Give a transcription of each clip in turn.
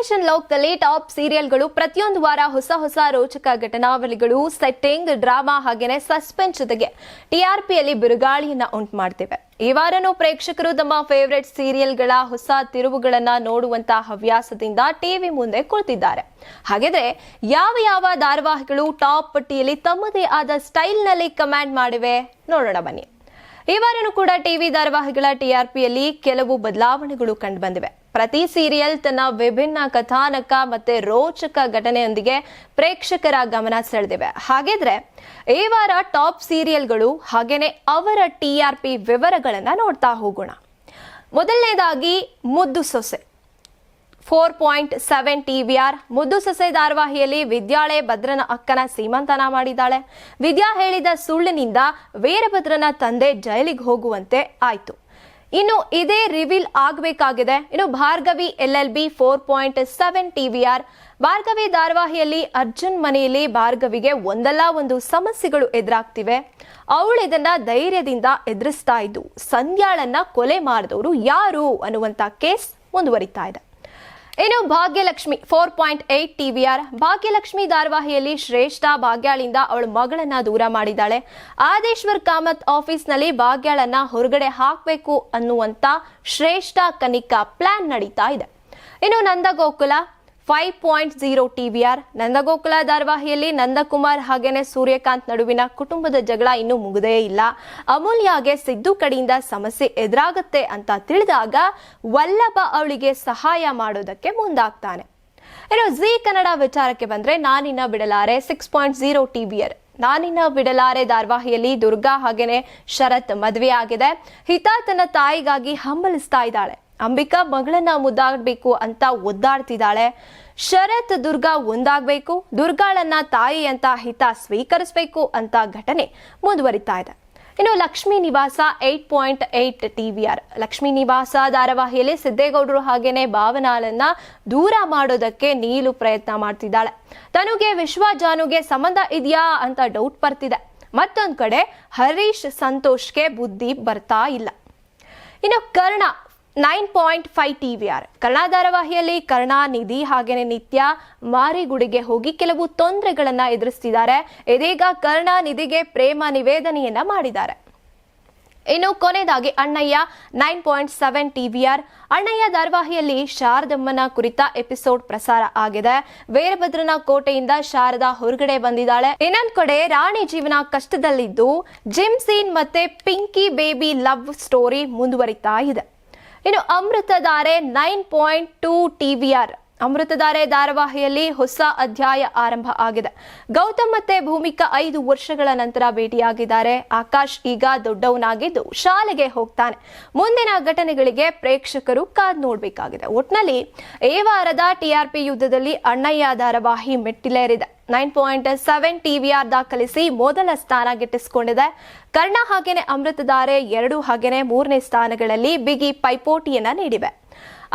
Television ಲೋಕದಲ್ಲಿ top ಸೀರಿಯಲ್ಗಳು ಪ್ರತಿಯೊಂದು ವಾರ ಹೊಸ ರೋಚಕ ಘಟನಾವಳಿಗಳು, ಸೆಟ್ಟಿಂಗ್, ಡ್ರಾಮಾ ಹಾಗೇನೆ ಸಸ್ಪೆನ್ಸ್ ಜೊತೆಗೆ ಟಿಆರ್ಪಿಯಲ್ಲಿ ಬಿರುಗಾಳಿಯನ್ನ ಉಂಟು ಮಾಡ್ತಿವೆ. ಈ ವಾರನೂ ಪ್ರೇಕ್ಷಕರು ತಮ್ಮ ಫೇವರೆಟ್ ಸೀರಿಯಲ್ಗಳ ಹೊಸ ತಿರುವುಗಳನ್ನ ನೋಡುವಂತಹ ಹವ್ಯಾಸದಿಂದ ಟಿವಿ ಮುಂದೆ ಕುಳಿತಿದ್ದಾರೆ. ಹಾಗಿದ್ರೆ ಯಾವ ಧಾರಾವಾಹಿಗಳು ಟಾಪ್ ಪಟ್ಟಿಯಲ್ಲಿ ತಮ್ಮದೇ ಆದ ಸ್ಟೈಲ್ನಲ್ಲಿ ಕಮೆಂಟ್ ಮಾಡಿವೆ ನೋಡೋಣ ಬನ್ನಿ. ಈ ವಾರನೂ ಕೂಡ ಟಿವಿ ಧಾರಾವಾಹಿಗಳ ಟಿಆರ್ಪಿಯಲ್ಲಿ ಕೆಲವು ಬದಲಾವಣೆಗಳು ಕಂಡು ಬಂದಿವೆ. ಪ್ರತಿ ಸೀರಿಯಲ್ ತನ್ನ ವಿಭಿನ್ನ ಕಥಾನಕ ಮತ್ತೆ ರೋಚಕ ಘಟನೆಯೊಂದಿಗೆ ಪ್ರೇಕ್ಷಕರ ಗಮನ ಸೆಳೆದಿವೆ. ಹಾಗಿದ್ರೆ ಈ ವಾರ ಟಾಪ್ ಸೀರಿಯಲ್ಗಳು ಹಾಗೇನೆ ಅವರ ಟಿಆರ್ಪಿ ವಿವರಗಳನ್ನ ನೋಡ್ತಾ ಹೋಗೋಣ. ಮೊದಲನೇದಾಗಿ ಮುದ್ದು ಸೊಸೆ 4.7 TVR. ಮುದ್ದು ಸೊಸೆ ಧಾರಾವಾಹಿಯಲ್ಲಿ ವಿದ್ಯಾಳೆ ಭದ್ರನ ಅಕ್ಕನ ಸೀಮಂತನ ಮಾಡಿದ್ದಾಳೆ. ವಿದ್ಯಾ ಹೇಳಿದ ಸುಳ್ಳಿನಿಂದ ವೀರಭದ್ರನ ತಂದೆ ಜೈಲಿಗೆ ಹೋಗುವಂತೆ ಆಯ್ತು. ಇನ್ನು ಇದೇ ರಿವೀಲ್ ಆಗಬೇಕಾಗಿದೆ. ಇನ್ನು ಭಾರ್ಗವಿ LLB 4.7 TVR. ಭಾರ್ಗವಿ ಧಾರಾವಾಹಿಯಲ್ಲಿ ಅರ್ಜುನ್ ಮನೆಯಲ್ಲಿ ಭಾರ್ಗವಿಗೆ ಒಂದಲ್ಲ ಒಂದು ಸಮಸ್ಯೆಗಳು ಎದುರಾಗ್ತಿವೆ. ಅವಳು ಇದನ್ನ ಧೈರ್ಯದಿಂದ ಎದುರಿಸ್ತಾ ಇದ್ದು ಸಂಧ್ಯಾಳನ್ನ ಕೊಲೆ ಮಾಡಿದವರು ಯಾರು ಅನ್ನುವಂತ ಕೇಸ್ ಮುಂದುವರಿತಾ ಇದೆ. ಇನ್ನು ಭಾಗ್ಯಲಕ್ಷ್ಮಿ 4.8 TVR. ಭಾಗ್ಯಲಕ್ಷ್ಮಿ ಧಾರಾವಾಹಿಯಲ್ಲಿ ಶ್ರೇಷ್ಠ ಭಾಗ್ಯಾಳಿಂದ ಅವಳ ಮಗಳನ್ನ ದೂರ ಮಾಡಿದ್ದಾಳೆ. ಆದೇಶ್ವರ್ ಕಾಮತ್ ಆಫೀಸ್ನಲ್ಲಿ ಭಾಗ್ಯಾಳನ್ನ ಹೊರಗಡೆ ಹಾಕಬೇಕು ಅನ್ನುವಂತ ಶ್ರೇಷ್ಠ ಕನಿಕಾ ಪ್ಲಾನ್ ನಡೀತಾ ಇದೆ. ಇನ್ನು ನಂದಗೋಕುಲ 5.0 TVR. ನಂದಗೋಕುಲ ಧಾರಾವಾಹಿಯಲ್ಲಿ ನಂದಕುಮಾರ್ ಹಾಗೇನೆ ಸೂರ್ಯಕಾಂತ್ ನಡುವಿನ ಕುಟುಂಬದ ಜಗಳ ಇನ್ನೂ ಮುಗಿದೇ ಇಲ್ಲ. ಅಮೂಲ್ಯಾಗೆ ಸಿದ್ದು ಕಡೆಯಿಂದ ಸಮಸ್ಯೆ ಎದುರಾಗುತ್ತೆ ಅಂತ ತಿಳಿದಾಗ ವಲ್ಲಭ ಅವಳಿಗೆ ಸಹಾಯ ಮಾಡೋದಕ್ಕೆ ಮುಂದಾಗ್ತಾನೆ. ಇನ್ನು ಜಿ ಕನ್ನಡ ವಿಚಾರಕ್ಕೆ ಬಂದ್ರೆ ನಾನಿನ್ನ ಬಿಡಲಾರೆ 6.0 TVR. ನಾನಿನ್ನ ಬಿಡಲಾರೆ ಧಾರಾವಾಹಿಯಲ್ಲಿ ದುರ್ಗಾ ಹಾಗೇನೆ ಶರತ್ ಮದುವೆ ಆಗಿದೆ. ಹಿತಾ ತನ್ನ ತಾಯಿಗಾಗಿ ಹಂಬಲಿಸ್ತಾ ಇದ್ದಾಳೆ. ಅಂಬಿಕಾ ಮಗಳನ್ನ ಮುದ್ದಾಡಬೇಕು ಅಂತ ಒದ್ದಾಡ್ತಿದ್ದಾಳೆ. ಶರತ್ ದುರ್ಗಾ ಒಂದಾಗಬೇಕು, ದುರ್ಗಾಳನ್ನ ತಾಯಿ ಅಂತ ಹಿತ ಸ್ವೀಕರಿಸಬೇಕು ಅಂತ ಘಟನೆ ಮುಂದುವರಿತಾ ಇದೆ. ಇನ್ನು ಲಕ್ಷ್ಮೀ ನಿವಾಸ 8.8 TVR. ಲಕ್ಷ್ಮೀ ನಿವಾಸ ಧಾರಾವಾಹಿಯಲ್ಲಿ ಸಿದ್ದೇಗೌಡರು ಹಾಗೇನೆ ಭಾವನಾಳನ್ನ ದೂರ ಮಾಡೋದಕ್ಕೆ ನೀಲು ಪ್ರಯತ್ನ ಮಾಡ್ತಿದ್ದಾಳೆ. ತನುಗೆ ವಿಶ್ವ ಜಾನುಗೆ ಸಂಬಂಧ ಇದೆಯಾ ಅಂತ ಡೌಟ್ ಬರ್ತಿದೆ. ಮತ್ತೊಂದ್ ಕಡೆ ಹರೀಶ್ ಸಂತೋಷ್ಗೆ ಬುದ್ಧಿ ಬರ್ತಾ ಇಲ್ಲ. ಇನ್ನು ಕರ್ಣ 9.5 TVR. ಕರ್ಣ ಧಾರಾವಾಹಿಯಲ್ಲಿ ಕರ್ಣ, ನಿಧಿ ಹಾಗೇನೆ ನಿತ್ಯ ಮಾರಿಗುಡಿಗೆ ಹೋಗಿ ಕೆಲವು ತೊಂದರೆಗಳನ್ನ ಎದುರಿಸ್ತಿದ್ದಾರೆ. ಇದೀಗ ಕರ್ಣ ನಿಧಿಗೆ ಪ್ರೇಮ ನಿವೇದನೆಯನ್ನ ಮಾಡಿದ್ದಾರೆ. ಇನ್ನು ಕೊನೆಯದಾಗಿ ಅಣ್ಣಯ್ಯ 9.7 TVR. ಅಣ್ಣಯ್ಯ ಧಾರಾವಾಹಿಯಲ್ಲಿ ಶಾರದಮ್ಮನ ಕುರಿತ ಎಪಿಸೋಡ್ ಪ್ರಸಾರ ಆಗಿದೆ. ವೀರಭದ್ರನ ಕೋಟೆಯಿಂದ ಶಾರದಾ ಹೊರಗಡೆ ಬಂದಿದ್ದಾಳೆ. ಇನ್ನೊಂದ್ ಕಡೆ ರಾಣಿ ಜೀವನ ಕಷ್ಟದಲ್ಲಿದ್ದು ಜಿಮ್ ಸೀನ್ ಮತ್ತೆ ಪಿಂಕಿ ಬೇಬಿ ಲವ್ ಸ್ಟೋರಿ ಮುಂದುವರಿತಾ ಇದೆ. ಇನ್ನು ಅಮೃತಧಾರೆ 9.2 TVR. ಅಮೃತಧಾರೆ ಧಾರಾವಾಹಿಯಲ್ಲಿ ಹೊಸ ಅಧ್ಯಾಯ ಆರಂಭ ಆಗಿದೆ. ಗೌತಮ್ ಮತ್ತೆ ಭೂಮಿಕಾ 5 ವರ್ಷಗಳ ನಂತರ ಭೇಟಿಯಾಗಿದ್ದಾರೆ. ಆಕಾಶ್ ಈಗ ದೊಡ್ಡವನಾಗಿದ್ದು ಶಾಲೆಗೆ ಹೋಗ್ತಾನೆ. ಮುಂದಿನ ಘಟನೆಗಳಿಗೆ ಪ್ರೇಕ್ಷಕರು ಕಾದ್ ನೋಡ್ಬೇಕಾಗಿದೆ. ಒಟ್ನಲ್ಲಿ ಈ ವಾರದ ಟಿಆರ್ಪಿ ಯುದ್ಧದಲ್ಲಿ ಅಣ್ಣಯ್ಯ ಧಾರಾವಾಹಿ ಮೆಟ್ಟಿಲೇರಿದೆ. 9.7 TVR ದಾಖಲಿಸಿ ಮೊದಲ ಸ್ಥಾನ ಗಿಟ್ಟಿಸಿಕೊಂಡಿದೆ. ಕರ್ಣ ಹಾಗೇನೆ ಅಮೃತಧಾರೆ 2 ಹಾಗೇನೆ 3ನೇ ಸ್ಥಾನಗಳಲ್ಲಿ ಬಿಗಿ ಪೈಪೋಟಿಯನ್ನ ನೀಡಿವೆ.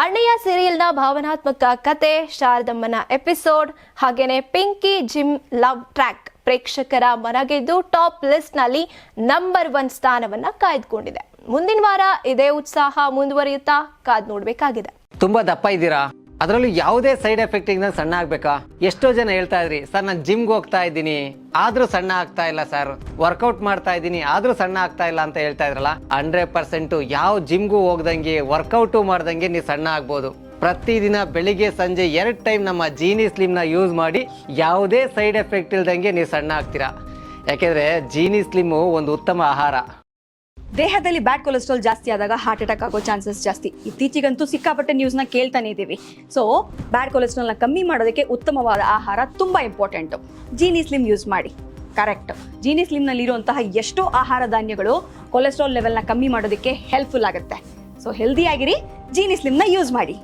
ಅಣ್ಣಯ್ಯ ಸೀರಿಯಲ್ನ ಭಾವನಾತ್ಮಕ ಕತೆ, ಶಾರದಮ್ಮನ ಎಪಿಸೋಡ್ ಹಾಗೇನೆ ಪಿಂಕಿ ಜಿಮ್ ಲವ್ ಟ್ರ್ಯಾಕ್ ಪ್ರೇಕ್ಷಕರ ಮನಗೆದ್ದು ಟಾಪ್ ಲಿಸ್ಟ್ ನಲ್ಲಿ ನಂಬರ್ 1 ಸ್ಥಾನವನ್ನ ಕಾಯ್ದುಕೊಂಡಿದೆ. ಮುಂದಿನ ವಾರ ಇದೇ ಉತ್ಸಾಹ ಮುಂದುವರಿಯುತ್ತಾ ಕಾದ್ ನೋಡ್ಬೇಕಾಗಿದೆ. ತುಂಬಾ ದಪ್ಪ ಇದ್ದೀರಾ, ಅದರಲ್ಲೂ ಯಾವುದೇ ಸೈಡ್ ಎಫೆಕ್ಟ್ ಇಂದ ಸಣ್ಣ ಆಗ್ಬೇಕಾ? ಎಷ್ಟೋ ಜನ ಹೇಳ್ತಾ ಇದ್ರಿ, ಸರ್ ನಾನು ಜಿಮ್ಗೆ ಹೋಗ್ತಾ ಇದ್ದೀನಿ ಆದ್ರೂ ಸಣ್ಣ ಆಗ್ತಾ ಇಲ್ಲ ಸರ್, ವರ್ಕೌಟ್ ಮಾಡ್ತಾ ಇದ್ದೀನಿ ಆದ್ರೂ ಸಣ್ಣ ಆಗ್ತಾ ಇಲ್ಲ ಅಂತ ಹೇಳ್ತಾ ಇದ್ರಲ್ಲ. 100% ಯಾವ ಜಿಮ್ಗೂ ಹೋಗ್ದಂಗೆ ವರ್ಕೌಟು ಮಾಡ್ದಂಗೆ ನೀವು ಸಣ್ಣ ಆಗ್ಬೋದು. ಪ್ರತಿದಿನ ಬೆಳಿಗ್ಗೆ ಸಂಜೆ 2 ಟೈಮ್ ನಮ್ಮ ಜೀನಿ ಸ್ಲಿಮ್ ನ ಯೂಸ್ ಮಾಡಿ ಯಾವುದೇ ಸೈಡ್ ಎಫೆಕ್ಟ್ ಇಲ್ದಂಗೆ ನೀವು ಸಣ್ಣ ಆಗ್ತೀರಾ. ಯಾಕೆಂದ್ರೆ ಜೀನಿ ಸ್ಲಿಮ್ ಒಂದು ಉತ್ತಮ ಆಹಾರ. ದೇಹದಲ್ಲಿ ಬ್ಯಾಡ್ ಕೊಲೆಸ್ಟ್ರಾಲ್ ಜಾಸ್ತಿ ಆದಾಗ ಹಾರ್ಟ್ ಅಟ್ಯಾಕ್ ಆಗೋ ಚಾನ್ಸಸ್ ಜಾಸ್ತಿ. ಇತ್ತೀಚೆಗಂತೂ ಸಿಕ್ಕಾಪಟ್ಟೆ ನ್ಯೂಸ್ನ ಕೇಳ್ತಾನೆ ಇದ್ದೀವಿ. ಸೊ ಬ್ಯಾಡ್ ಕೊಲೆಸ್ಟ್ರಾಲ್ನ ಕಮ್ಮಿ ಮಾಡೋದಕ್ಕೆ ಉತ್ತಮವಾದ ಆಹಾರ ತುಂಬ ಇಂಪಾರ್ಟೆಂಟು. ಜೀನಿ ಸ್ಲಿಮ್ ಯೂಸ್ ಮಾಡಿ. ಕರೆಕ್ಟ್, ಜೀನಿ ಸ್ಲಿಮ್ನಲ್ಲಿರುವಂತಹ ಎಷ್ಟೋ ಆಹಾರ ಧಾನ್ಯಗಳು ಕೊಲೆಸ್ಟ್ರಾಲ್ ಲೆವೆಲ್ನ ಕಮ್ಮಿ ಮಾಡೋದಕ್ಕೆ ಹೆಲ್ಪ್ಫುಲ್ ಆಗುತ್ತೆ. ಸೊ ಹೆಲ್ದಿ ಆಗಿರಿ, ಜೀನಿ ಸ್ಲಿಮ್ನ ಯೂಸ್ ಮಾಡಿ.